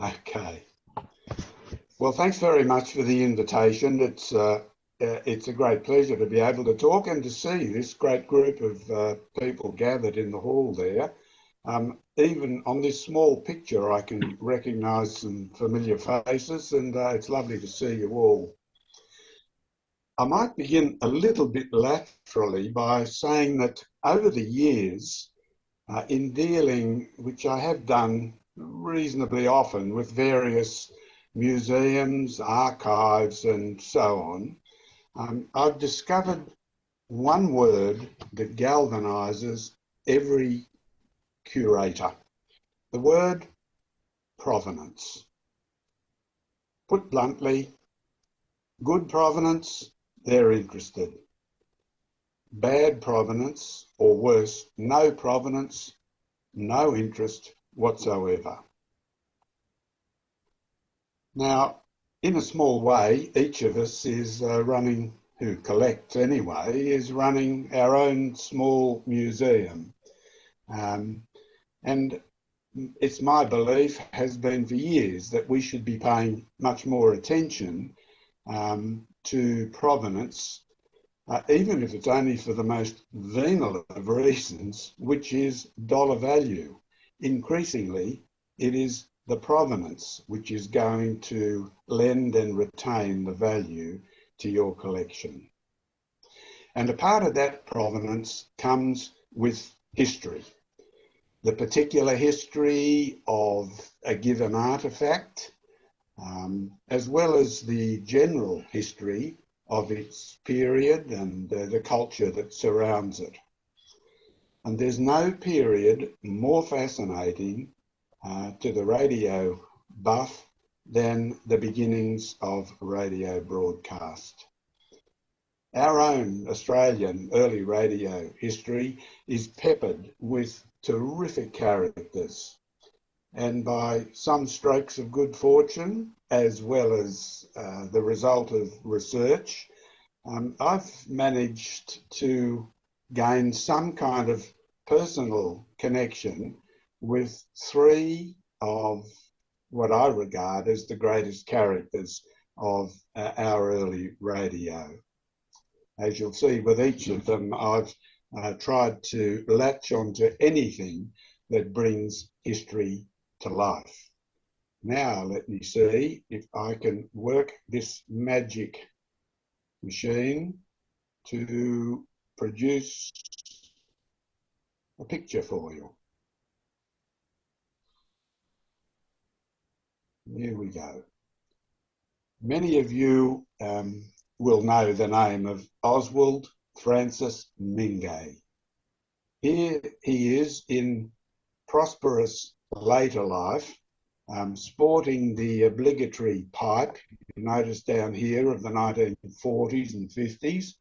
Okay. Well, thanks very much for the invitation. It's a great pleasure to be able to talk and to see this great group of people gathered in the hall there. Even on this small picture, I can recognise some familiar faces, and it's lovely to see you all. I might begin a little bit laterally by saying that over the years, in dealing, which I have done reasonably often with various museums, archives, and so on, I've discovered one word that galvanises every curator, the word provenance. Put bluntly, good provenance, they're interested. Bad provenance, or worse, no provenance, no interest whatsoever. Now, in a small way, each of us is running, who collects anyway, is running our own small museum. And it's my belief, has been for years, that we should be paying much more attention to provenance, even if it's only for the most venal of reasons, which is dollar value. Increasingly, it is the provenance which is going to lend and retain the value to your collection. And a part of that provenance comes with history. The particular history of a given artefact, as well as the general history of its period and the culture that surrounds it. And there's no period more fascinating to the radio buff than the beginnings of radio broadcast. Our own Australian early radio history is peppered with terrific characters, and by some strokes of good fortune, as well as the result of research, I've managed to gain some kind of personal connection with three of what I regard as the greatest characters of our early radio. As you'll see with each of them, I've tried to latch onto anything that brings history to life. Now let me see if I can work this magic machine to produce a picture for you. Here we go. Many of you will know the name of Oswald Francis Mingay. Here he is in prosperous later life, sporting the obligatory pipe, you notice down here, of the 1940s and 50s.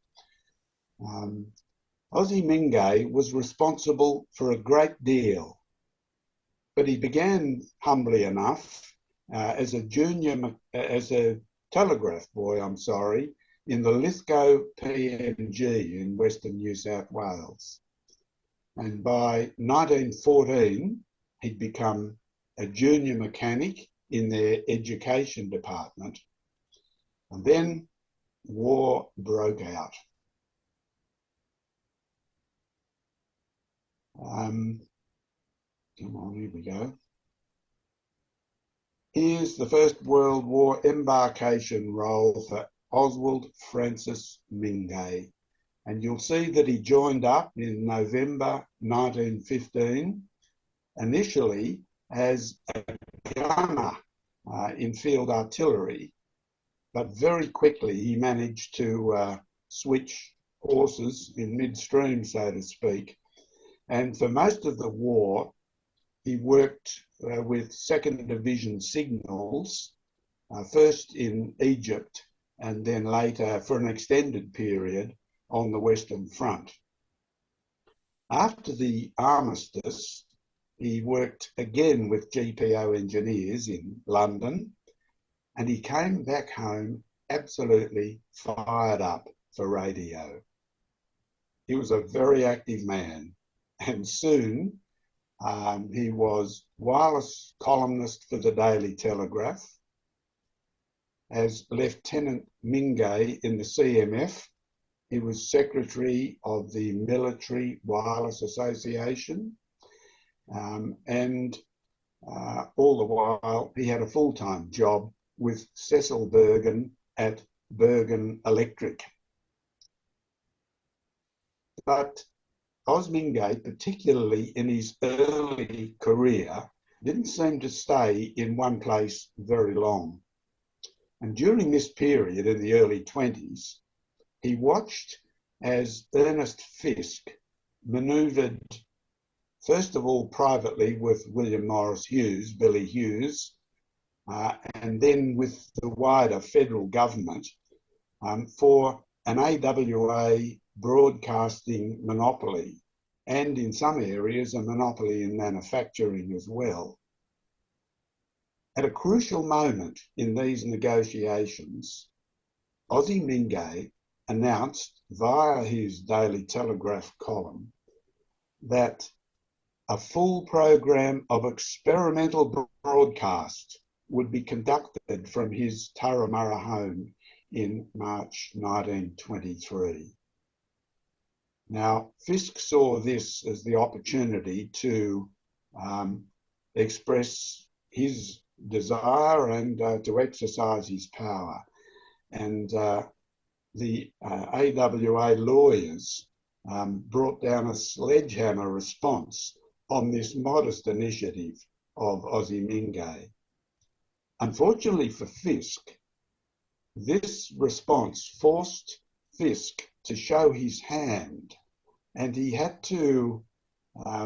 Ozzy Mingay was responsible for a great deal, but he began humbly enough as a telegraph boy, in the Lithgow PMG in Western New South Wales. And by 1914, he'd become a junior mechanic in their education department. And then war broke out. Come on, here we go. Here's the First World War embarkation roll for Oswald Francis Mingay. And you'll see that he joined up in November 1915, initially as a gunner in field artillery, but very quickly he managed to switch horses in midstream, so to speak. And for most of the war, he worked with 2nd Division signals, first in Egypt and then later for an extended period on the Western Front. After the armistice, he worked again with GPO engineers in London, and he came back home absolutely fired up for radio. He was a very active man, and soon He was wireless columnist for the Daily Telegraph. As Lieutenant Mingay in the CMF, he was secretary of the Military Wireless Association, and all the while he had a full-time job with Cecil Bergen at Bergen Electric. But Os Mingay, particularly in his early career, didn't seem to stay in one place very long. And during this period in the early 20s, he watched as Ernest Fisk manoeuvred, first of all privately with William Morris Hughes, Billy Hughes, and then with the wider federal government for an AWA broadcasting monopoly, and in some areas a monopoly in manufacturing as well. At a crucial moment in these negotiations, Ozzy Mingay announced via his Daily Telegraph column that a full program of experimental broadcast would be conducted from his Turramurra home in March 1923. Now, Fisk saw this as the opportunity to express his desire and to exercise his power. And the AWA lawyers brought down a sledgehammer response on this modest initiative of Ozzy Mingay. Unfortunately for Fisk, this response forced Fisk to show his hand, and he had to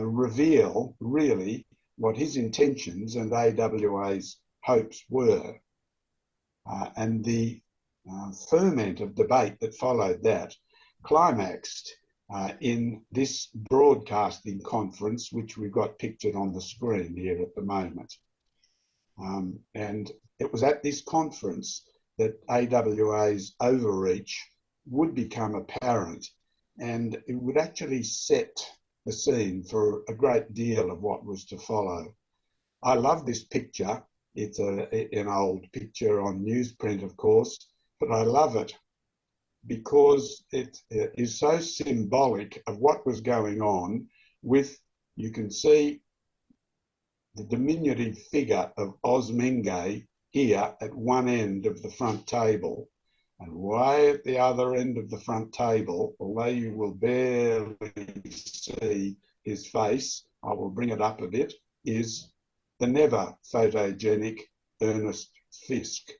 reveal really what his intentions and AWA's hopes were. And the ferment of debate that followed that climaxed in this broadcasting conference, which we've got pictured on the screen here at the moment. And it was at this conference that AWA's overreach would become apparent, and it would actually set the scene for a great deal of what was to follow. I love this picture. It's an old picture on newsprint, of course, but I love it because it is so symbolic of what was going on with, you can see the diminutive figure of Os Mingay here at one end of the front table, and way at the other end of the front table, although you will barely see his face, I will bring it up a bit, is the never photogenic Ernest Fisk.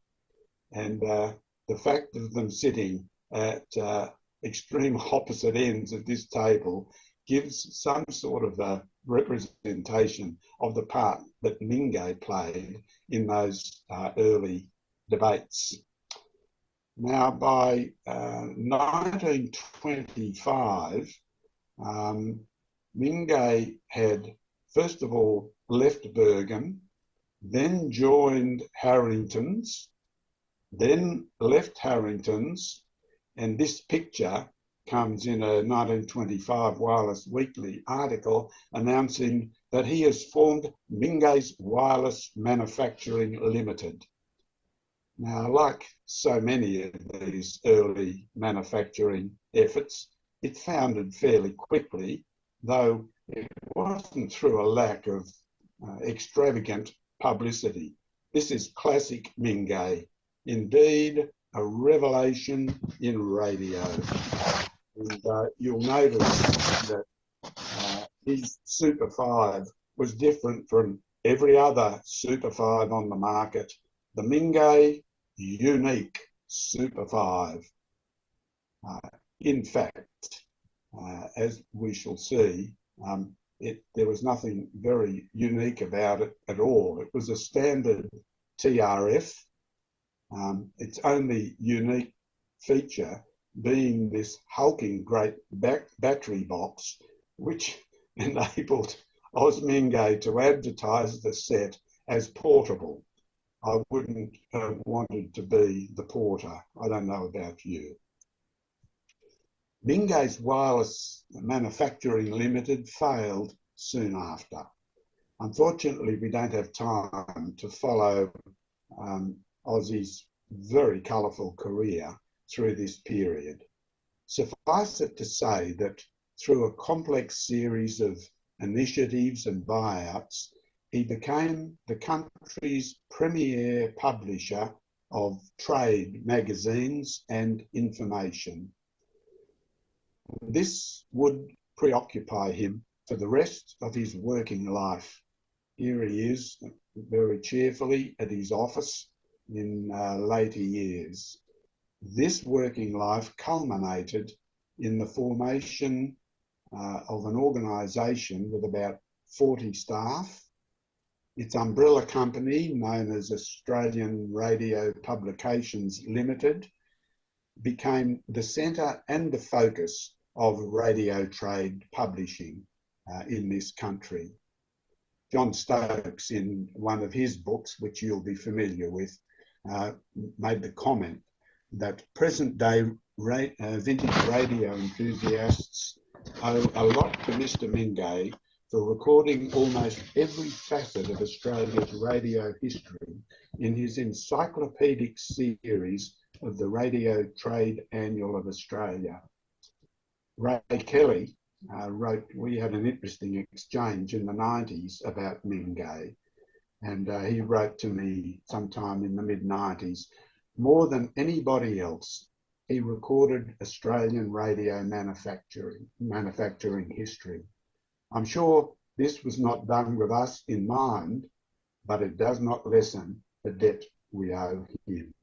And the fact of them sitting at extreme opposite ends of this table gives some sort of a representation of the part that Mingay played in those early debates. Now, by 1925, Mingay had, first of all, left Bergen, then joined Harrington's, then left Harrington's, and this picture comes in a 1925 Wireless Weekly article announcing that he has formed Mingay's Wireless Manufacturing Limited. Now, like so many of these early manufacturing efforts, it foundered fairly quickly, though it wasn't through a lack of extravagant publicity. This is classic Mingay, indeed a revelation in radio. And you'll notice that his Super 5 was different from every other Super 5 on the market. The Mingay unique Super 5. In fact, as we shall see, there was nothing very unique about it at all. It was a standard TRF. Its only unique feature being this hulking great battery box, which enabled Os Mingay to advertise the set as portable. I wouldn't have wanted to be the porter. I don't know about you. Mingay's Wireless Manufacturing Limited failed soon after. Unfortunately, we don't have time to follow Ozzy's very colourful career through this period. Suffice it to say that through a complex series of initiatives and buyouts, he became the country's premier publisher of trade magazines and information. This would preoccupy him for the rest of his working life. Here he is, very cheerfully at his office in later years. This working life culminated in the formation of an organisation with about 40 staff. Its umbrella company, known as Australian Radio Publications Limited, became the centre and the focus of radio trade publishing in this country. John Stokes, in one of his books, which you'll be familiar with, made the comment that present-day vintage radio enthusiasts owe a lot to Mr. Mingay for recording almost every facet of Australia's radio history in his encyclopedic series of the Radio Trade Annual of Australia. Ray Kelly wrote, we had an interesting exchange in the 90s about Mingay, and he wrote to me sometime in the mid-90s, more than anybody else, he recorded Australian radio manufacturing history. I'm sure this was not done with us in mind, but it does not lessen the debt we owe him.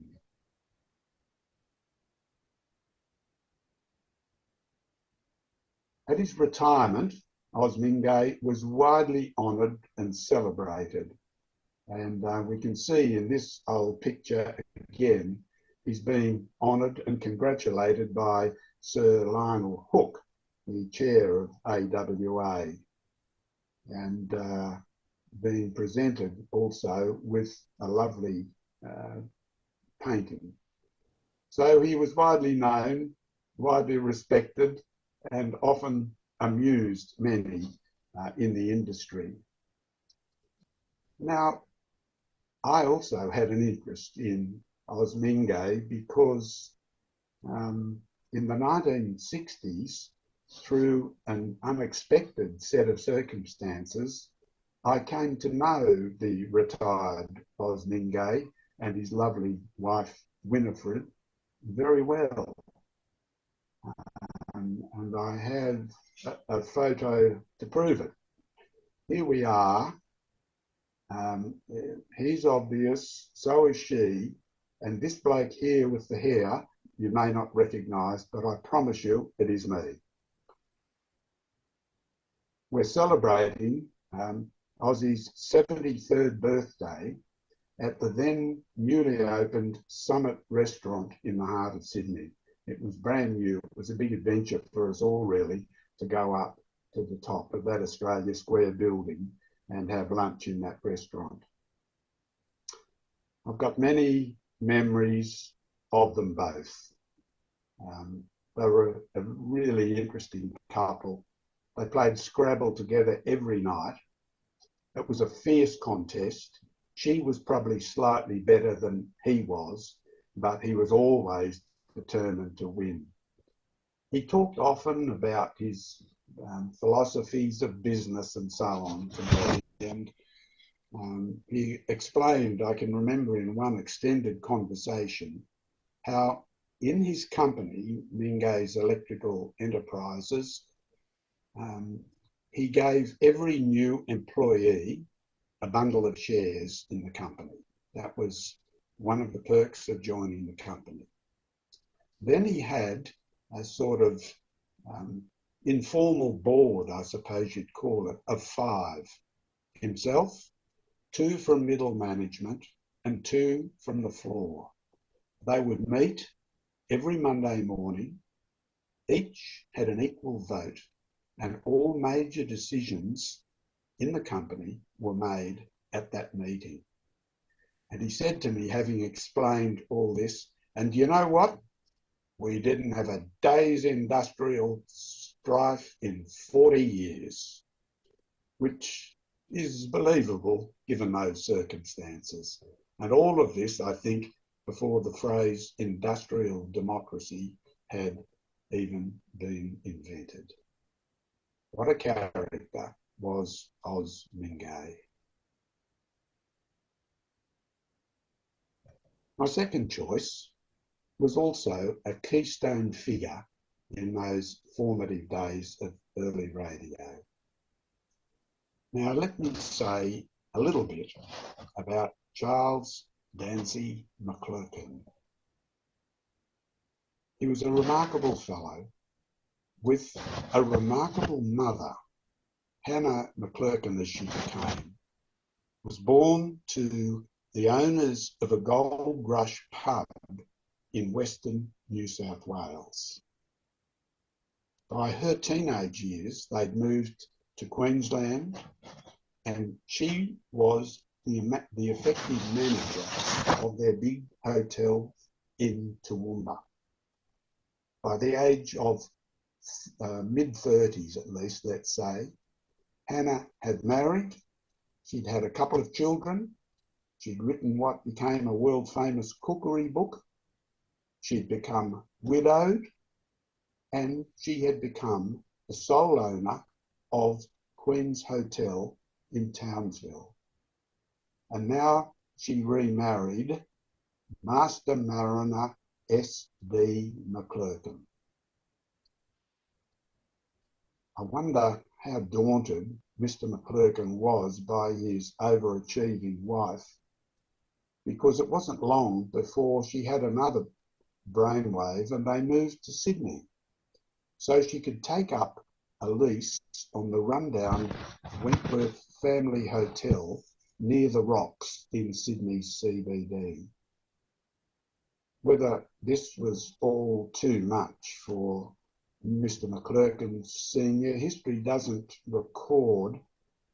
At his retirement, Oz Mingay was widely honoured and celebrated. And we can see in this old picture again, he's being honoured and congratulated by Sir Lionel Hook, the chair of AWA, and being presented also with a lovely painting. So he was widely known, widely respected, and often amused many in the industry. Now, I also had an interest in Oz Mingay because in the 1960s, through an unexpected set of circumstances, I came to know the retired Oz Mingay and his lovely wife, Winifred, very well. And I have a photo to prove it. Here we are. He's obvious, so is she, and this bloke here with the hair you may not recognise, but I promise you it is me. We're celebrating Ozzy's 73rd birthday at the then newly opened Summit restaurant in the heart of Sydney. It was brand new. It was a big adventure for us all, really, to go up to the top of that Australia Square building and have lunch in that restaurant. I've got many memories of them both. They were a really interesting couple. They played Scrabble together every night. It was a fierce contest. She was probably slightly better than he was, but he was always determined to win. He talked often about his philosophies of business and so on to me, and he explained, I can remember in one extended conversation, how in his company, Mingay's Electrical Enterprises, he gave every new employee a bundle of shares in the company. That was one of the perks of joining the company. Then he had a sort of informal board, I suppose you'd call it, of 5. Himself, 2 from middle management, and 2 from the floor. They would meet every Monday morning. Each had an equal vote, and all major decisions in the company were made at that meeting. And he said to me, having explained all this, and you know what? We didn't have a day's industrial strife in 40 years, which is believable given those circumstances. And all of this, I think, before the phrase industrial democracy had even been invented. What a character was Oz Mingay. My second choice was also a keystone figure in those formative days of early radio. Now, let me say a little bit about Charles Dancy MacLurcan. He was a remarkable fellow with a remarkable mother. Hannah MacLurcan, as she became, was born to the owners of a gold rush pub in Western New South Wales. By her teenage years, they'd moved to Queensland, and she was the effective manager of their big hotel in Toowoomba. By the age of mid-30s, at least, let's say, Hannah had married. She'd had a couple of children. She'd written what became a world-famous cookery book. She'd become widowed, and she had become the sole owner of Queen's Hotel in Townsville. And now she remarried Master Mariner S.D. MacLurcan. I wonder how daunted Mr. MacLurcan was by his overachieving wife, because it wasn't long before she had another brainwave and they moved to Sydney, so she could take up a lease on the rundown Wentworth Family Hotel near the Rocks in Sydney's CBD. Whether this was all too much for Mr. MacLurcan Sr., history doesn't record,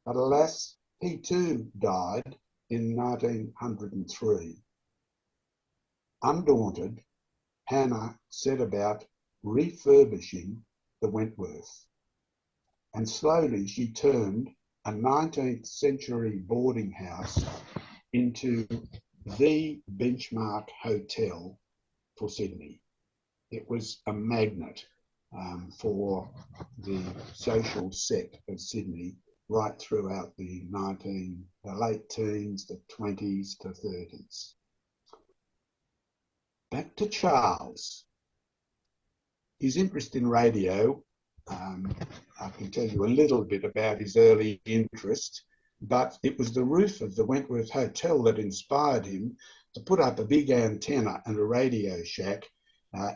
but alas, he too died in 1903. Undaunted, Hannah set about refurbishing the Wentworth, and slowly she turned a 19th century boarding house into the benchmark hotel for Sydney. It was a magnet for the social set of Sydney right throughout the late teens, the 20s to 30s. Back to Charles. His interest in radio, I can tell you a little bit about his early interest, but it was the roof of the Wentworth Hotel that inspired him to put up a big antenna and a radio shack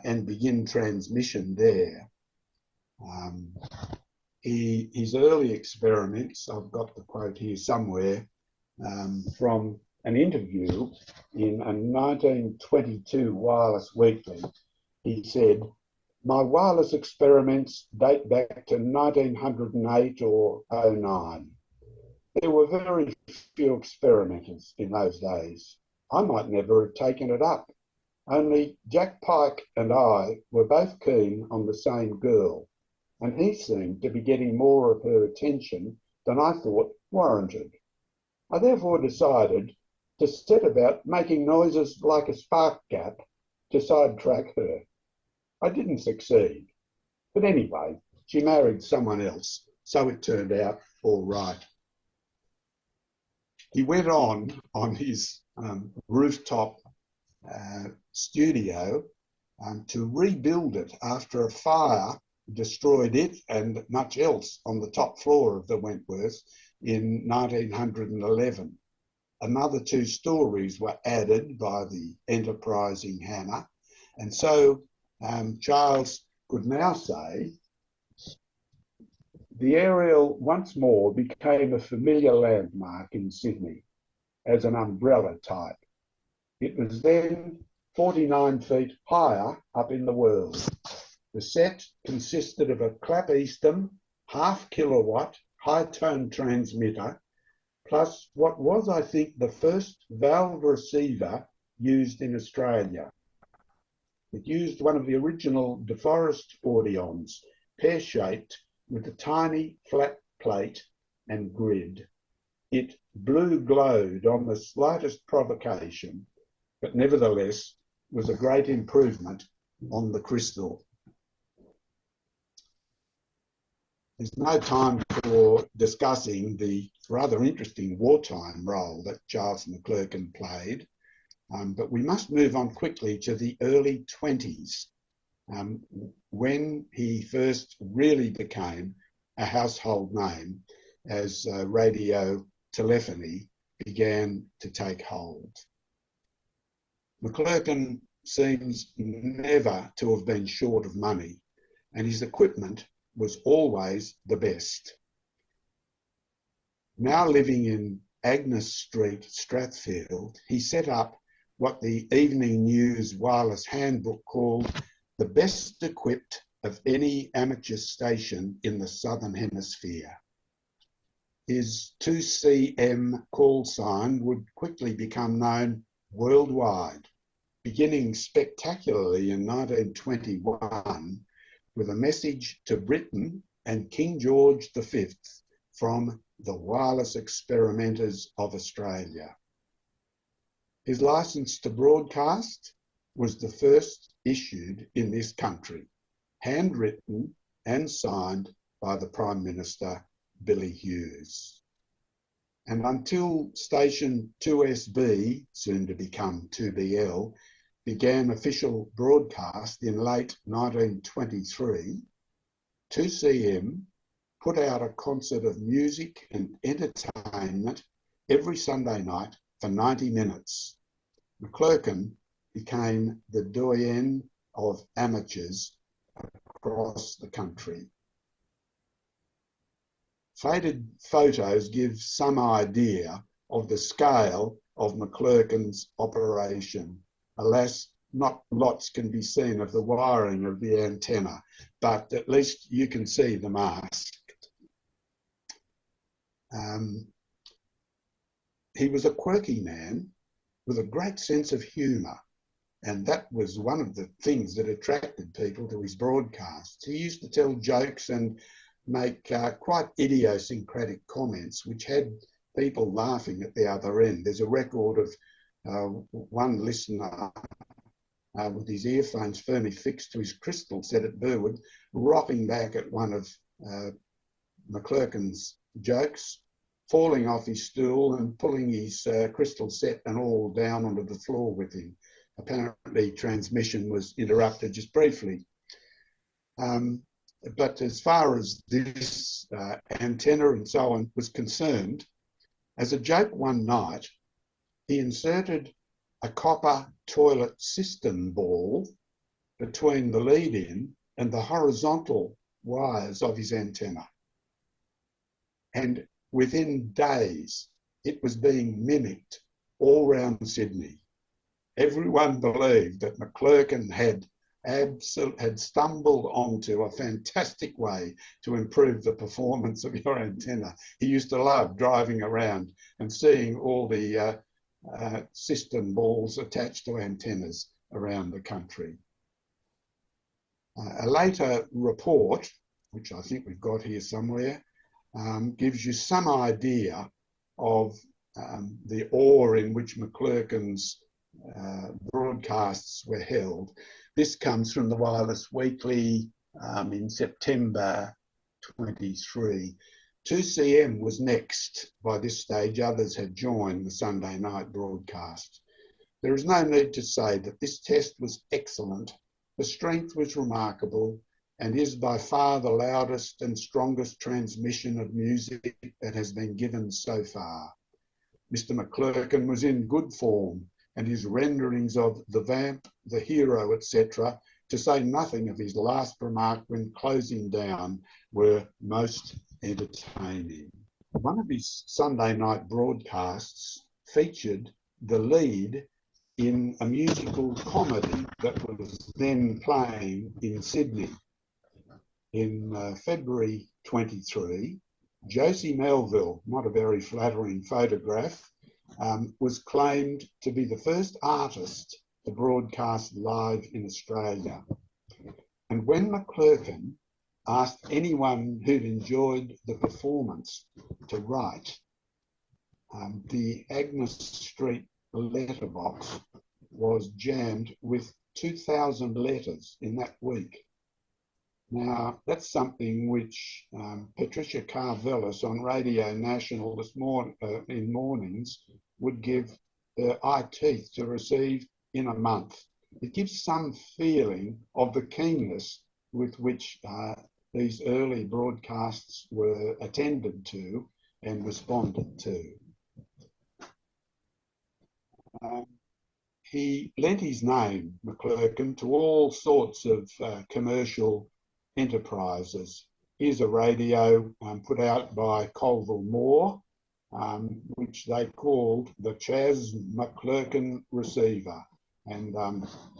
and begin transmission there. His early experiments, I've got the quote here somewhere, from an interview in a 1922 Wireless Weekly. He said, "My wireless experiments date back to 1908 or 09. There were very few experimenters in those days. I might never have taken it up. Only Jack Pike and I were both keen on the same girl, and he seemed to be getting more of her attention than I thought warranted. I therefore decided to set about making noises like a spark gap to sidetrack her. I didn't succeed, but anyway, she married someone else, so it turned out all right." He went on his rooftop studio to rebuild it after a fire destroyed it and much else on the top floor of the Wentworth in 1911. Another 2 stories were added by the enterprising Hannah, and so Charles could now say the aerial once more became a familiar landmark in Sydney as an umbrella type. It was then 49 feet higher up in the world. The set consisted of a Clap-Easton half-kilowatt high-tone transmitter, plus what was, I think, the first valve receiver used in Australia. It used one of the original DeForest Audions, pear-shaped with a tiny flat plate and grid. It blue-glowed on the slightest provocation, but nevertheless was a great improvement on the crystal. There's no time for discussing the rather interesting wartime role that Charles MacLurcan played, but we must move on quickly to the early 20s, when he first really became a household name as radio telephony began to take hold. MacLurcan seems never to have been short of money, and his equipment was always the best. Now living in Agnes Street, Strathfield, he set up what the Evening News Wireless Handbook called the best equipped of any amateur station in the Southern Hemisphere. His 2CM call sign would quickly become known worldwide, beginning spectacularly in 1921 with a message to Britain and King George V from the wireless experimenters of Australia. His licence to broadcast was the first issued in this country, handwritten and signed by the Prime Minister, Billy Hughes. And until station 2SB, soon to become 2BL, began official broadcast in late 1923, 2CM put out a concert of music and entertainment every Sunday night for 90 minutes. MacLurcan became the doyen of amateurs across the country. Faded photos give some idea of the scale of MacLurcan's operation. Alas, not lots can be seen of the wiring of the antenna, but at least you can see the mast. He was a quirky man with a great sense of humour, and that was one of the things that attracted people to his broadcasts. He used to tell jokes and make quite idiosyncratic comments which had people laughing at the other end. There's a record of one listener with his earphones firmly fixed to his crystal set at Burwood, rocking back at one of MacLurcan's jokes, falling off his stool and pulling his crystal set and all down onto the floor with him. Apparently transmission was interrupted just briefly. But as far as this antenna and so on was concerned, as a joke one night, he inserted a copper toilet cistern ball between the lead-in and the horizontal wires of his antenna. And within days, it was being mimicked all round Sydney. Everyone believed that MacLurcan had stumbled onto a fantastic way to improve the performance of your antenna. He used to love driving around and seeing all the cistern balls attached to antennas around the country. A later report, which I think we've got here somewhere, gives you some idea of the awe in which MacLurcan's broadcasts were held. This comes from the Wireless Weekly in September 23. 2CM was next. By this stage, others had joined the Sunday night broadcast. There is no need to say that this test was excellent. The strength was remarkable and is by far the loudest and strongest transmission of music that has been given so far. Mr. MacLurcan was in good form, and his renderings of the vamp, the hero, etc., to say nothing of his last remark when closing down, were most entertaining. One of his Sunday night broadcasts featured the lead in a musical comedy that was then playing in Sydney. In February 23, Josie Melville, not a very flattering photograph, was claimed to be the first artist to broadcast live in Australia. And when MacLurcan asked anyone who'd enjoyed the performance to write, the Agnes Street letterbox was jammed with 2,000 letters in that week. Now, that's something which Patricia Carvelis on Radio National this in mornings would give her eye teeth to receive in a month. It gives some feeling of the keenness with which these early broadcasts were attended to and responded to. He lent his name, MacLurcan, to all sorts of commercial enterprises. Here's a radio put out by Colville Moore, which they called the Chas MacLurcan receiver. And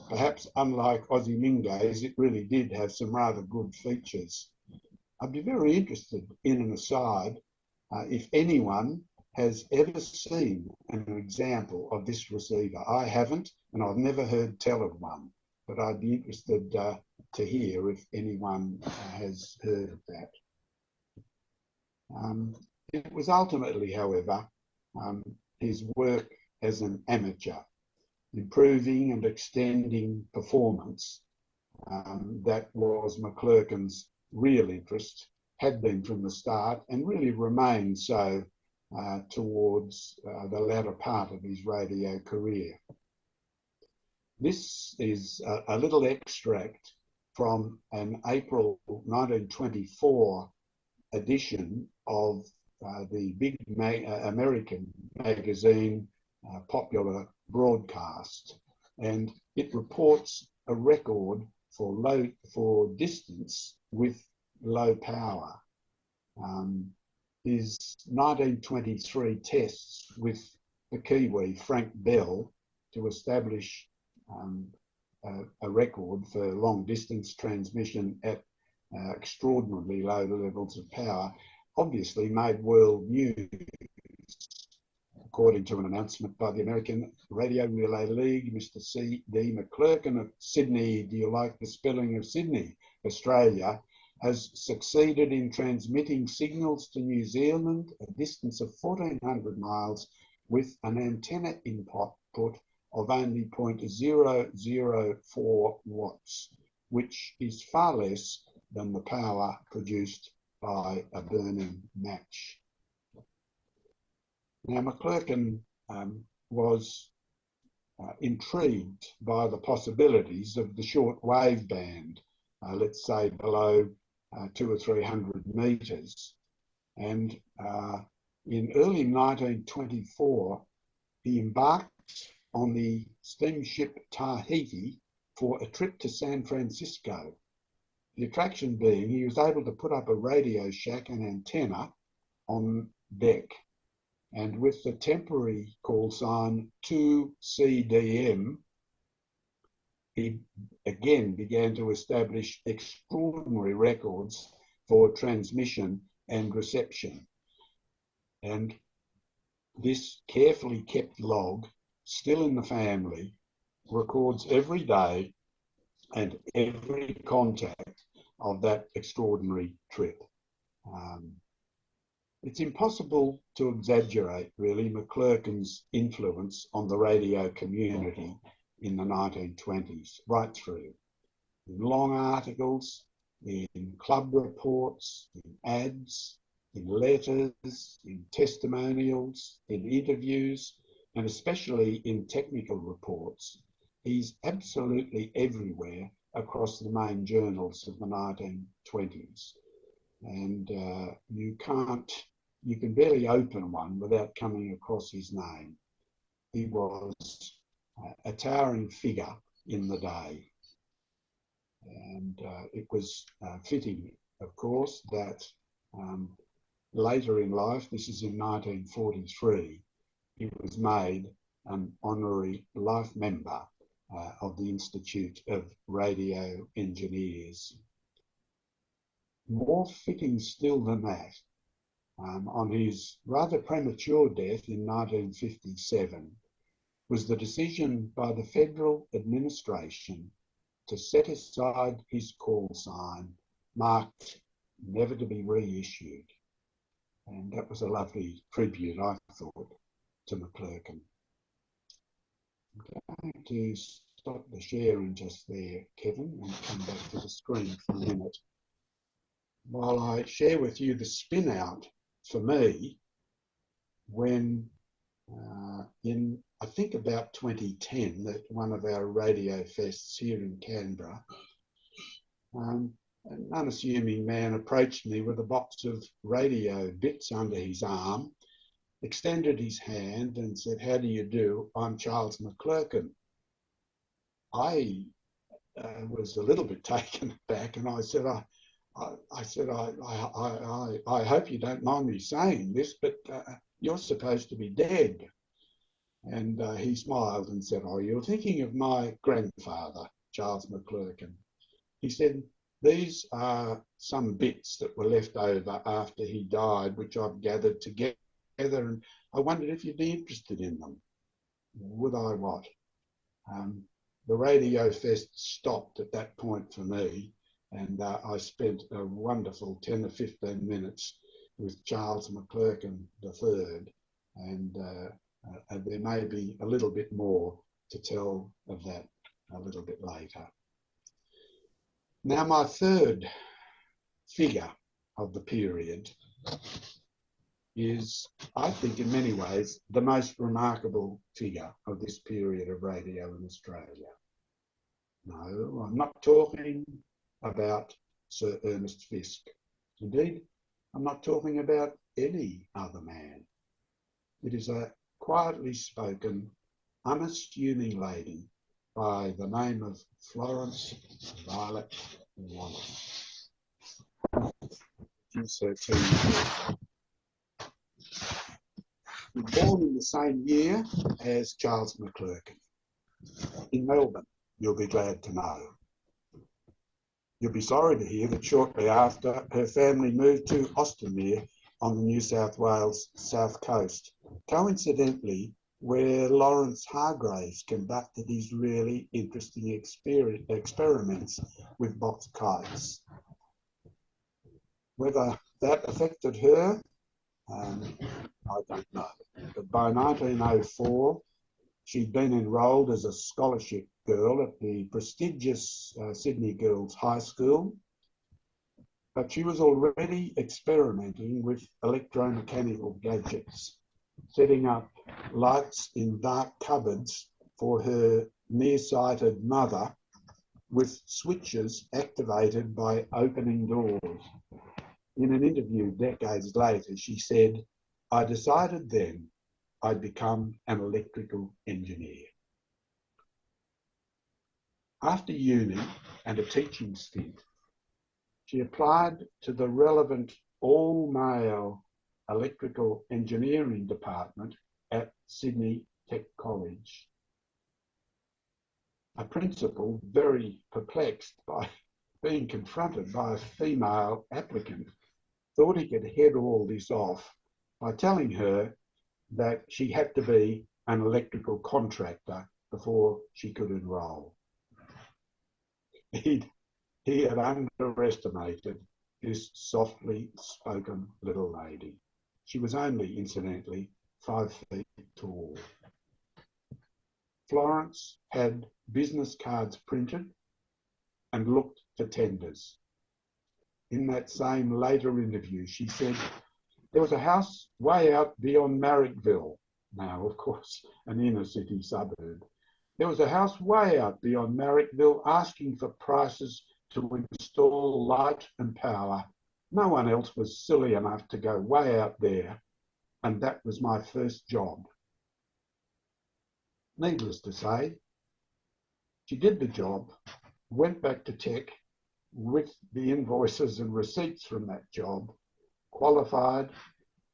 perhaps unlike Aussie Mingay's, it really did have some rather good features. I'd be very interested in an aside if anyone has ever seen an example of this receiver. I haven't, and I've never heard tell of one, but I'd be interested to hear if anyone has heard of that. It was ultimately, however, his work as an amateur, improving and extending performance, that was MacLurcan's real interest, had been from the start, and really remained so towards the latter part of his radio career. This is a little extract from an April 1924 edition of the big American magazine Popular Broadcast, and it reports a record for distance with low power. His 1923 tests with the Kiwi Frank Bell to establish a record for long distance transmission at extraordinarily low levels of power obviously made world news. According to an announcement by the American Radio Relay League, Mr. C.D. MacLurcan of Sydney, do you like the spelling of Sydney, Australia, has succeeded in transmitting signals to New Zealand a distance of 1,400 miles with an antenna input of only 0.004 watts, which is far less than the power produced by a burning match. Now, MacLurcan was intrigued by the possibilities of the short wave band, let's say below 200 or 300 metres. And in early 1924, he embarked on the steamship Tahiti for a trip to San Francisco. The attraction being he was able to put up a radio shack and antenna on deck. And with the temporary call sign 2CDM, he again began to establish extraordinary records for transmission and reception. And this carefully kept log, still in the family, records every day and every contact of that extraordinary trip. It's impossible to exaggerate, really, MacLurcan's influence on the radio community in the 1920s, right through. In long articles, in club reports, in ads, in letters, in testimonials, in interviews, and especially in technical reports. He's absolutely everywhere across the main journals of the 1920s. And you can barely open one without coming across his name. He was a towering figure in the day. And it was fitting, of course, that later in life, this is in 1943, he was made an honorary life member of the Institute of Radio Engineers. More fitting still than that, on his rather premature death in 1957, was the decision by the federal administration to set aside his call sign marked never to be reissued. And that was a lovely tribute, I thought. to MacLurcan. I'm going to stop the sharing just there, Kevin, and come back to the screen for a minute. While I share with you the spin out for me when in, I think about 2010, at one of our radio fests here in Canberra, an unassuming man approached me with a box of radio bits under his arm, extended his hand and said, "How do you do? I'm Charles MacLurcan." I was a little bit taken aback, and I said, I hope you don't mind me saying this, but you're supposed to be dead." And he smiled and said, "Oh, you're thinking of my grandfather, Charles MacLurcan." He said, "These are some bits that were left over after he died, which I've gathered together, and I wondered if you'd be interested in them." Would I what? The radio fest stopped at that point for me, and I spent a wonderful 10 or 15 minutes with Charles MacLurcan III, and there may be a little bit more to tell of that a little bit later. Now, my third figure of the period is, I think, in many ways, the most remarkable figure of this period of radio in Australia. No, I'm not talking about Sir Ernest Fisk. Indeed, I'm not talking about any other man. It is a quietly spoken, unassuming lady by the name of Florence Violet Wallace. She's 13. Born in the same year as Charles MacLurcan in Melbourne, you'll be glad to know. You'll be sorry to hear that shortly after, her family moved to Austinmere on the New South Wales south coast, coincidentally where Lawrence Hargraves conducted his really interesting experiments with box kites. Whether that affected her, I don't know. But by 1904, she'd been enrolled as a scholarship girl at the prestigious Sydney Girls High School, but she was already experimenting with electromechanical gadgets, setting up lights in dark cupboards for her nearsighted mother with switches activated by opening doors. In an interview decades later, she said, "I decided then I'd become an electrical engineer." After uni and a teaching stint, she applied to the relevant all-male electrical engineering department at Sydney Tech College. A principal, very perplexed by being confronted by a female applicant, thought he could head all this off by telling her that she had to be an electrical contractor before she could enrol. He had underestimated this softly spoken little lady. She was only, incidentally, 5 feet tall. Florence had business cards printed and looked for tenders. In that same later interview, she said, "There was a house way out beyond Marrickville," now, of course, an inner city suburb. "There was a house way out beyond Marrickville asking for prices to install light and power. No one else was silly enough to go way out there, and that was my first job." Needless to say, she did the job, went back to tech with the invoices and receipts from that job, qualified,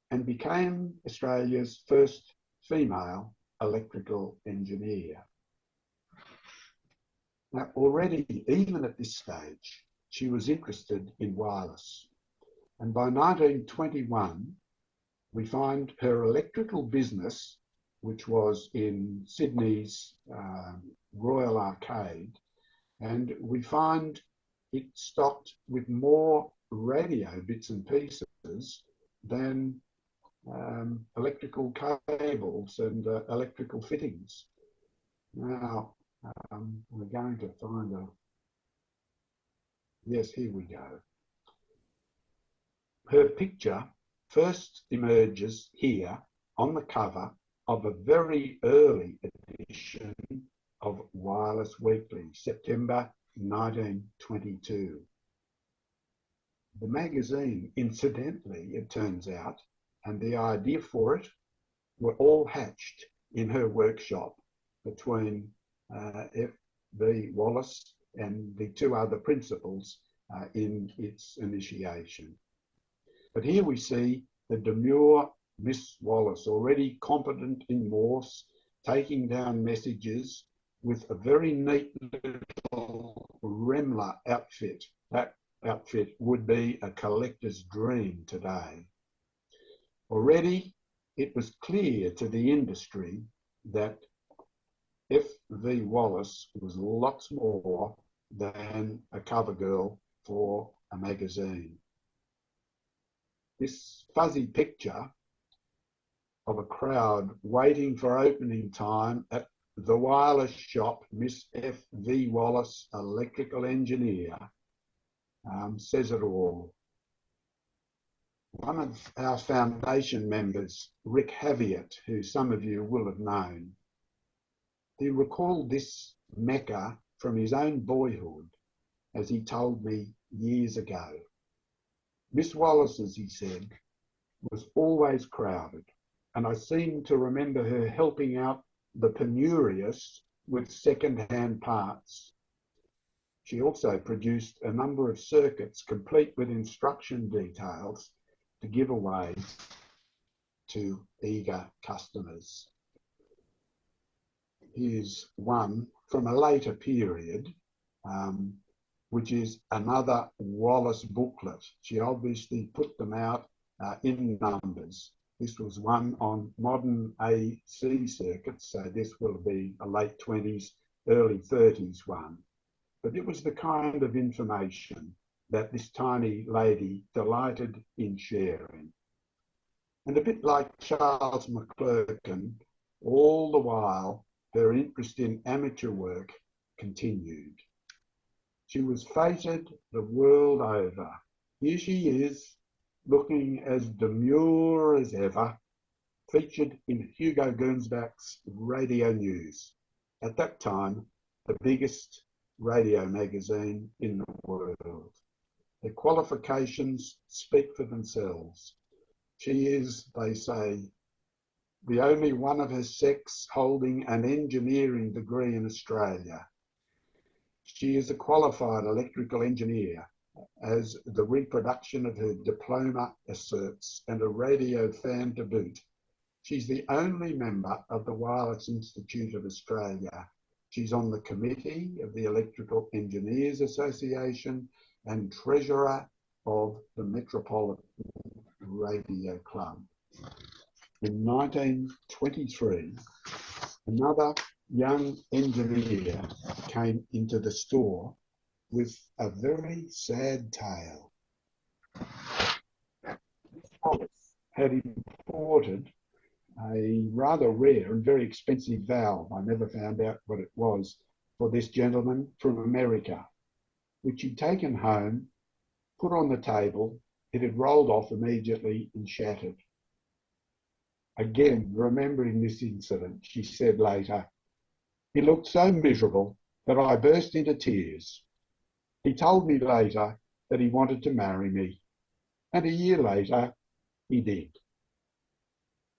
and became Australia's first female electrical engineer. Now, already, even at this stage, she was interested in wireless. And by 1921, we find her electrical business, which was in Sydney's Royal Arcade, and we find it stocked with more radio bits and pieces than electrical cables and electrical fittings. Now, we're going to find a... Yes, here we go. Her picture first emerges here on the cover of a very early edition of Wireless Weekly, September 1922. The magazine, incidentally, it turns out, and the idea for it were all hatched in her workshop between F.V. Wallace and the two other principals in its initiation. But here we see the demure Miss Wallace, already competent in Morse, taking down messages with a very neat little Remler outfit. That outfit would be a collector's dream today. Already, it was clear to the industry that F.V. Wallace was lots more than a cover girl for a magazine. This fuzzy picture of a crowd waiting for opening time at the wireless shop, Miss F.V. Wallace, electrical engineer, says it all. One of our foundation members, Rick Haviett, who some of you will have known, he recalled this Mecca from his own boyhood, as he told me years ago. Miss Wallace, as he said, was always crowded, and I seem to remember her helping out the penurious with second-hand parts. She also produced a number of circuits complete with instruction details to give away to eager customers. Here's one from a later period, which is another Wallace booklet. She obviously put them out in numbers. This was one on modern AC circuits, so this will be a late 20s, early 30s one. But it was the kind of information that this tiny lady delighted in sharing. And a bit like Charles MacLurcan, all the while her interest in amateur work continued. She was feted the world over. Here she is, looking as demure as ever, featured in Hugo Gernsback's Radio News, at that time the biggest radio magazine in the world. Her qualifications speak for themselves. She is, they say, the only one of her sex holding an engineering degree in Australia. She is a qualified electrical engineer, as the reproduction of her diploma asserts, and a radio fan to boot. She's the only member of the Wireless Institute of Australia. She's on the committee of the Electrical Engineers Association and treasurer of the Metropolitan Radio Club. In 1923, another young engineer came into the store with a very sad tale. Wallace had imported a rather rare and very expensive valve, I never found out what it was, for this gentleman from America, which he'd taken home, put on the table. It had rolled off immediately and shattered. Again, remembering this incident, she said later, "He looked so miserable that I burst into tears. He told me later that he wanted to marry me, and a year later he did."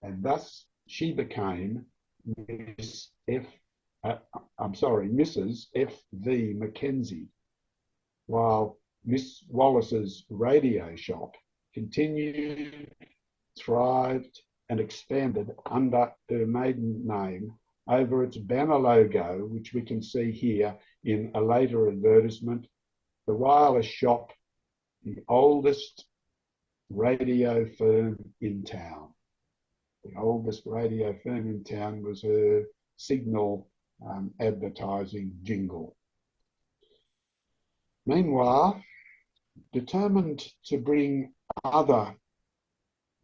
And thus she became Mrs. F.V. McKenzie, while Miss Wallace's radio shop continued, thrived, and expanded under her maiden name over its banner logo, which we can see here in a later advertisement. The wireless shop, the oldest radio firm in town. The oldest radio firm in town was her signal advertising jingle. Meanwhile, determined to bring other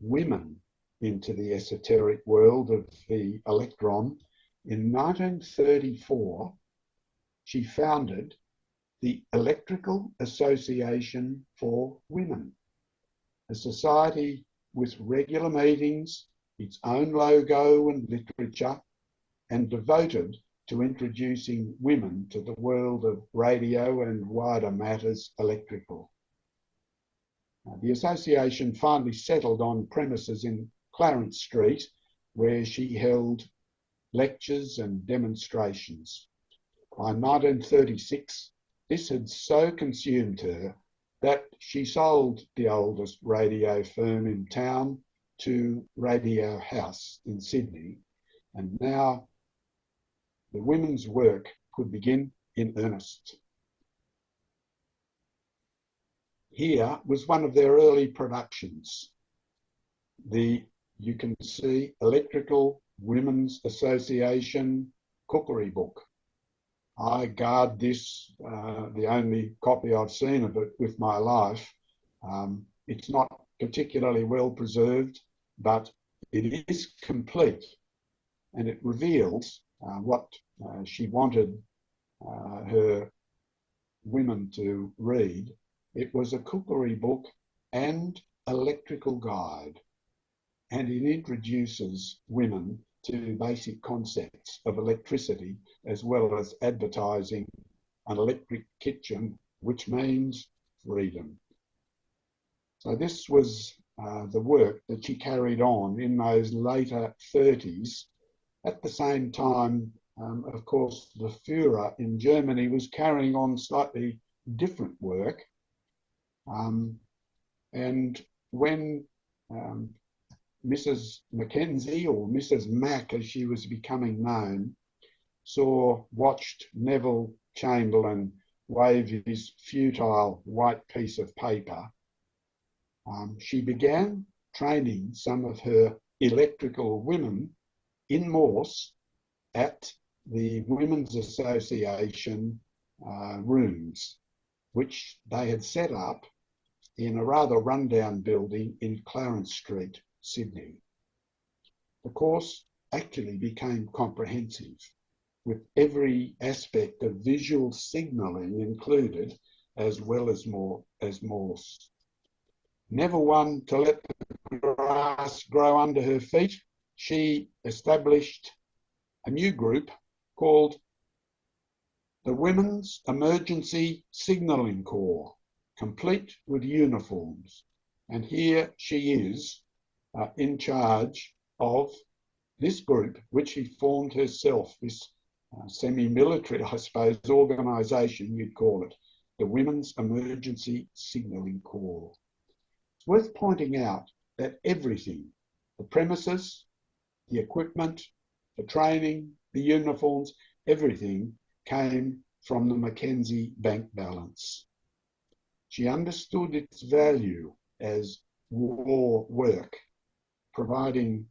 women into the esoteric world of the electron, in 1934, she founded the Electrical Association for Women, a society with regular meetings, its own logo and literature, and devoted to introducing women to the world of radio and wider matters electrical. The association finally settled on premises in Clarence Street, where she held lectures and demonstrations. By 1936, this had so consumed her that she sold the oldest radio firm in town to Radio House in Sydney, and now the women's work could begin in earnest. Here was one of their early productions, you can see, Electrical Women's Association Cookery Book. I guard this, the only copy I've seen of it, with my life. It's not particularly well preserved, but it is complete, and it reveals what she wanted her women to read. It was a cookery book and electrical guide, and it introduces women to basic concepts of electricity, as well as advertising an electric kitchen, which means freedom. So this was the work that she carried on in those later 30s. At the same time, of course, the Führer in Germany was carrying on slightly different work. And when Mrs. McKenzie, or Mrs. Mac as she was becoming known, watched Neville Chamberlain wave his futile white piece of paper, she began training some of her electrical women in Morse at the Women's Association rooms, which they had set up in a rather rundown building in Clarence Street, Sydney. The course actually became comprehensive, with every aspect of visual signalling included, as well as Morse. Never one to let the grass grow under her feet, she established a new group called the Women's Emergency Signalling Corps, complete with uniforms. And here she is in charge of this group, which she formed herself, this semi-military, I suppose, organisation, you'd call it, the Women's Emergency Signalling Corps. It's worth pointing out that everything, the premises, the equipment, the training, the uniforms, everything came from the McKenzie bank balance. She understood its value as war work, providing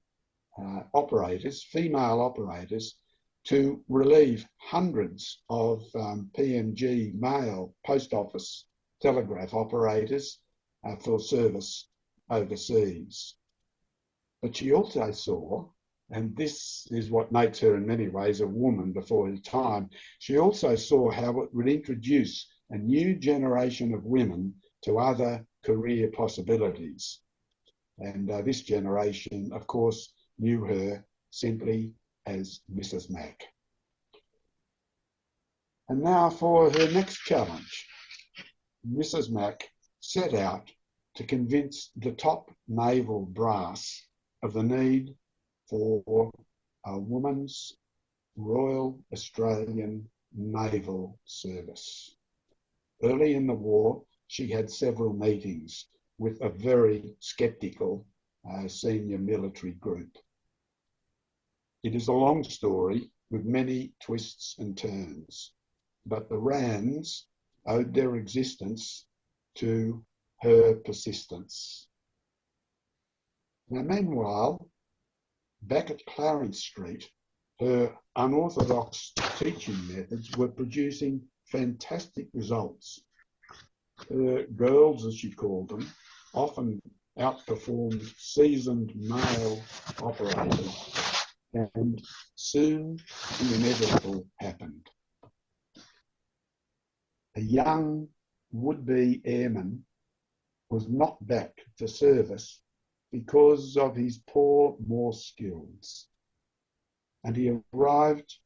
operators, female operators, to relieve hundreds of PMG mail, post office, telegraph operators for service overseas. But she also saw, and this is what makes her in many ways a woman before her time, she also saw how it would introduce a new generation of women to other career possibilities. And this generation, of course, knew her simply as Mrs. Mac. And now for her next challenge. Mrs. Mac set out to convince the top naval brass of the need for a woman's Royal Australian Naval Service. Early in the war, she had several meetings with a very sceptical senior military group. It is a long story with many twists and turns, but the Rands owed their existence to her persistence. Now, meanwhile, back at Clarence Street, her unorthodox teaching methods were producing fantastic results. Her girls, as she called them, often outperformed seasoned male operators, and soon the inevitable happened. A young would-be airman was knocked back for service because of his poor Morse skills, and he arrived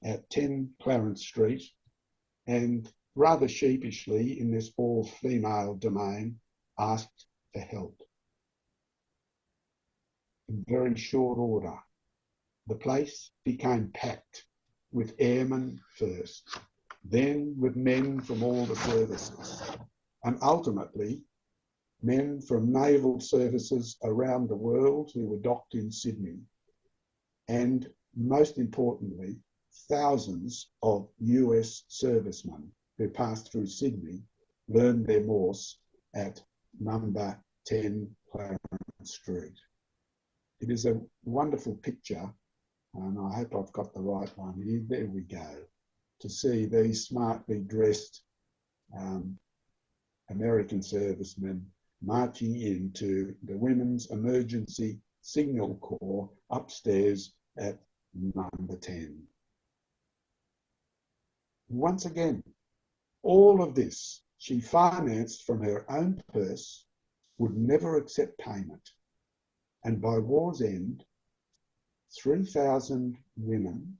at 10 Clarence Street and rather sheepishly in this all-female domain asked for help. In very short order, the place became packed with airmen first, then with men from all the services, and ultimately men from naval services around the world who were docked in Sydney, and most importantly, thousands of US servicemen who passed through Sydney learned their Morse at number 10 Clarence Street. It is a wonderful picture, and I hope I've got the right one here. There we go. To see these smartly dressed American servicemen marching into the Women's Emergency Signal Corps upstairs at number 10. Once again, all of this she financed from her own purse, would never accept payment. And by war's end, 3,000 women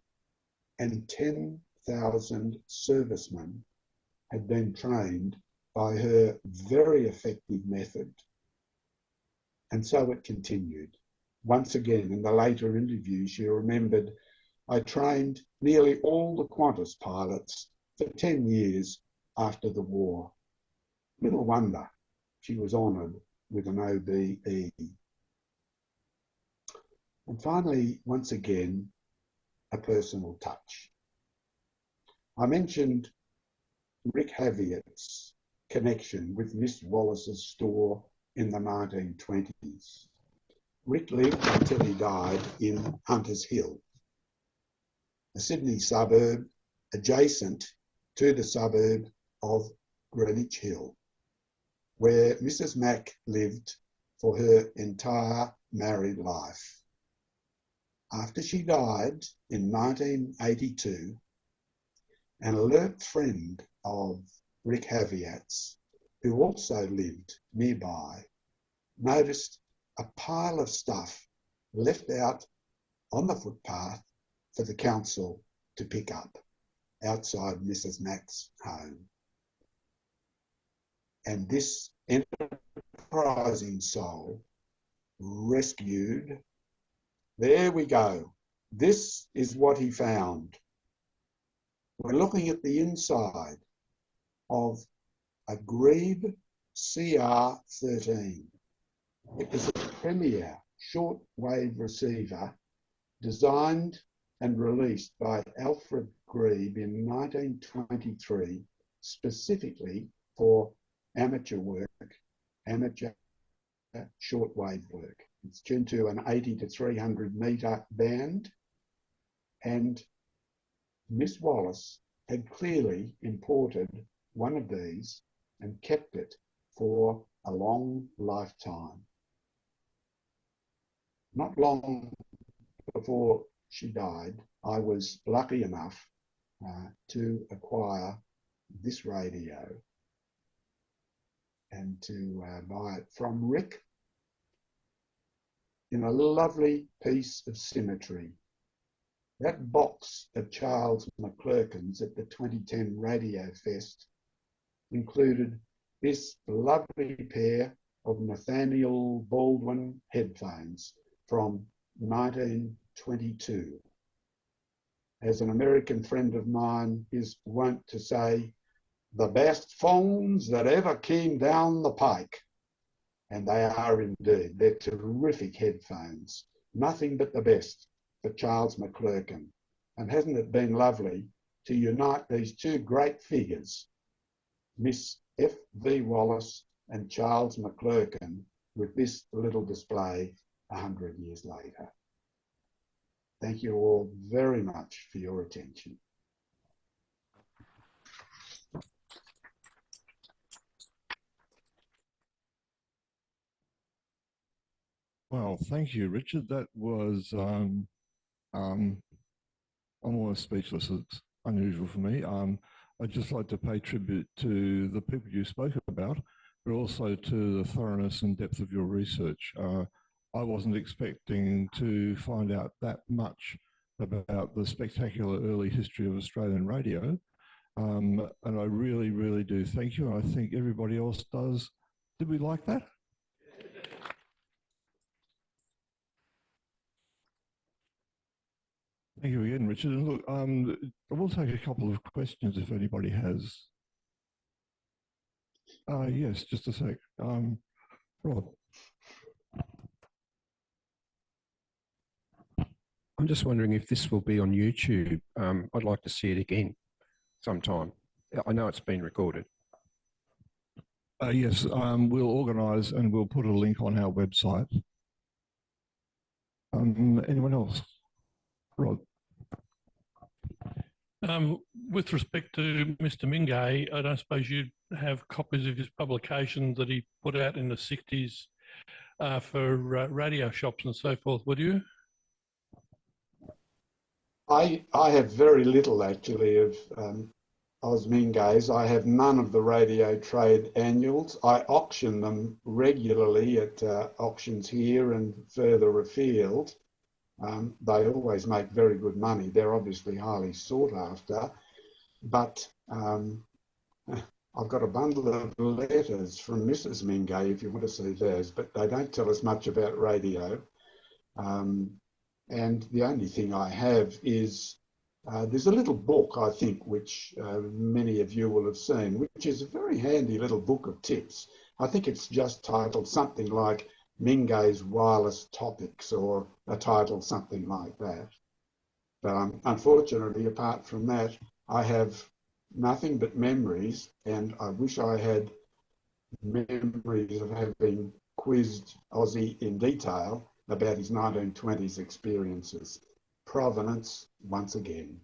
and 10,000 servicemen had been trained by her very effective method. And so it continued. Once again, in the later interview, she remembered, I trained nearly all the Qantas pilots for 10 years after the war. Little wonder she was honoured with an OBE. And finally, once again, a personal touch. I mentioned Rick Haviett's connection with Miss Wallace's store in the 1920s. Rick lived until he died in Hunters Hill, a Sydney suburb adjacent to the suburb of Greenwich Hill, where Mrs. Mac lived for her entire married life. After she died in 1982, an alert friend of Rick Haviett's, who also lived nearby, noticed a pile of stuff left out on the footpath for the council to pick up outside Mrs. Mac's home. And this enterprising soul rescued. There we go. This is what he found. We're looking at the inside of a Grebe CR13. It was a premier shortwave receiver designed and released by Alfred Grebe in 1923, specifically for amateur work, amateur shortwave work. It's tuned to an 80 to 300 metre band, and Miss Wallace had clearly imported one of these and kept it for a long lifetime. Not long before she died, I was lucky enough to acquire this radio and to buy it from Rick in a lovely piece of symmetry. That box of Charles MacLurcan's at the 2010 Radio Fest included this lovely pair of Nathaniel Baldwin headphones from 1922. As an American friend of mine is wont to say, the best phones that ever came down the pike. And they are indeed. They're terrific headphones. Nothing but the best for Charles MacLurcan. And hasn't it been lovely to unite these two great figures, Miss F.V. Wallace and Charles MacLurcan, with this little display 100 years later. Thank you all very much for your attention. Well, thank you, Richard. That was, I'm almost speechless. It's unusual for me. I'd just like to pay tribute to the people you spoke about, but also to the thoroughness and depth of your research. I wasn't expecting to find out that much about the spectacular early history of Australian radio. And I really, really do thank you. And I think everybody else does. Did we like that? Thank you again, Richard. And look, I will take a couple of questions if anybody has. Yes, just a sec. Rod. I'm just wondering if this will be on YouTube. I'd like to see it again sometime. I know it's been recorded. Yes, we'll organise and we'll put a link on our website. Anyone else? Rod. With respect to Mr. Mingay, I don't suppose you'd have copies of his publications that he put out in the 60s for radio shops and so forth, would you? I have very little actually of Oz Mingay's. I have none of the radio trade annuals. I auction them regularly at auctions here and further afield. They always make very good money. They're obviously highly sought after, but I've got a bundle of letters from Mrs. Mingay if you want to see those, but they don't tell us much about radio. And the only thing I have is there's a little book, I think, which many of you will have seen, which is a very handy little book of tips. I think it's just titled something like Mingay's Wireless Topics, or a title something like that. But unfortunately, apart from that, I have nothing but memories, and I wish I had memories of having quizzed Ozzy in detail about his 1920s experiences. Provenance, once again.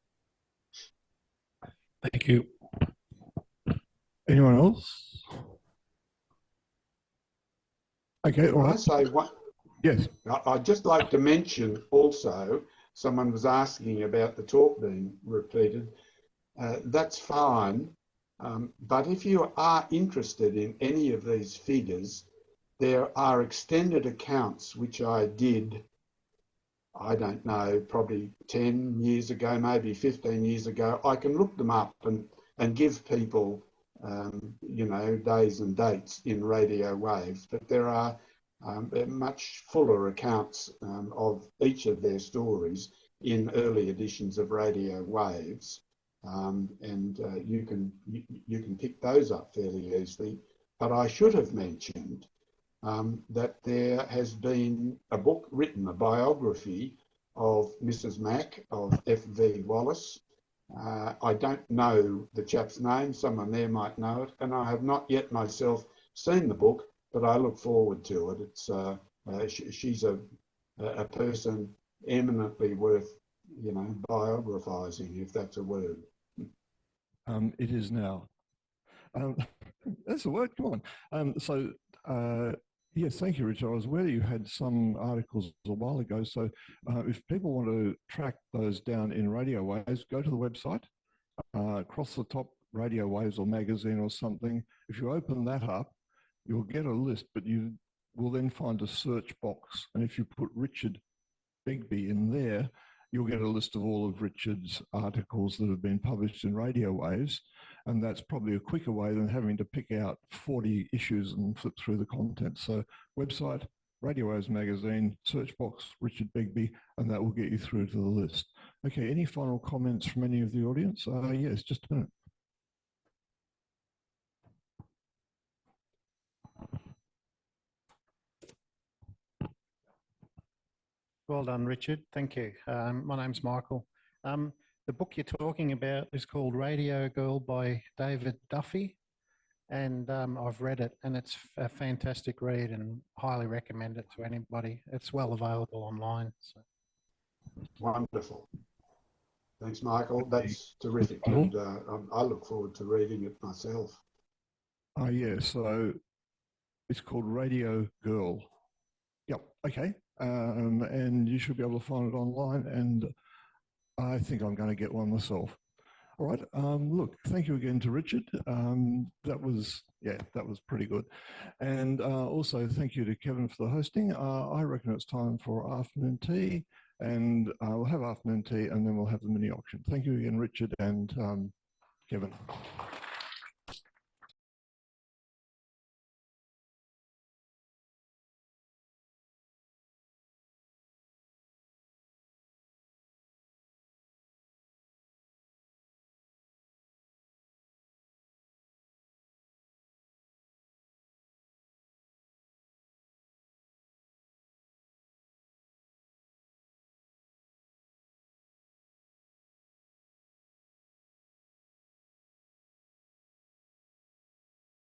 Thank you. Anyone else? Okay, all right. I say one. Yes. I'd just like to mention also, someone was asking about the talk being repeated. That's fine, but if you are interested in any of these figures, there are extended accounts which I did, I don't know, probably 10 years ago, maybe 15 years ago. I can look them up and give people, you know, days and dates in radio waves, but there are much fuller accounts of each of their stories in early editions of Radio Waves, and you can pick those up fairly easily. But I should have mentioned that there has been a book written, a biography of Mrs. Mac, of F.V. Wallace. I don't know the chap's name, someone there might know it, and I have not yet myself seen the book, but I look forward to it. It's she's a person eminently worth, you know, biographising, if that's a word. It is now. That's a word, come on. Yes, thank you, Richard. I was aware you had some articles a while ago. So if people want to track those down in Radio Waves, go to the website, across the top, Radio Waves or magazine or something. If you open that up, you'll get a list, but you will then find a search box. And if you put Richard Begbie in there, you'll get a list of all of Richard's articles that have been published in Radio Waves. And that's probably a quicker way than having to pick out 40 issues and flip through the content. So website, Radio Waves magazine, search box, Richard Begbie, and that will get you through to the list. Okay, any final comments from any of the audience? Yes, just a minute. Well done, Richard. Thank you. My name's Michael. The book you're talking about is called Radio Girl by David Duffy, and I've read it, and it's a fantastic read and highly recommend it to anybody. It's well available online. So. Wonderful. Thanks, Michael. That's terrific, and I look forward to reading it myself. Yeah, so it's called Radio Girl. Yep, Okay, and you should be able to find it online, and I think I'm going to get one myself. All right. Look, thank you again to Richard. That was pretty good. And also thank you to Kevin for the hosting. I reckon it's time for afternoon tea, and we'll have afternoon tea and then we'll have the mini auction. Thank you again, Richard and Kevin.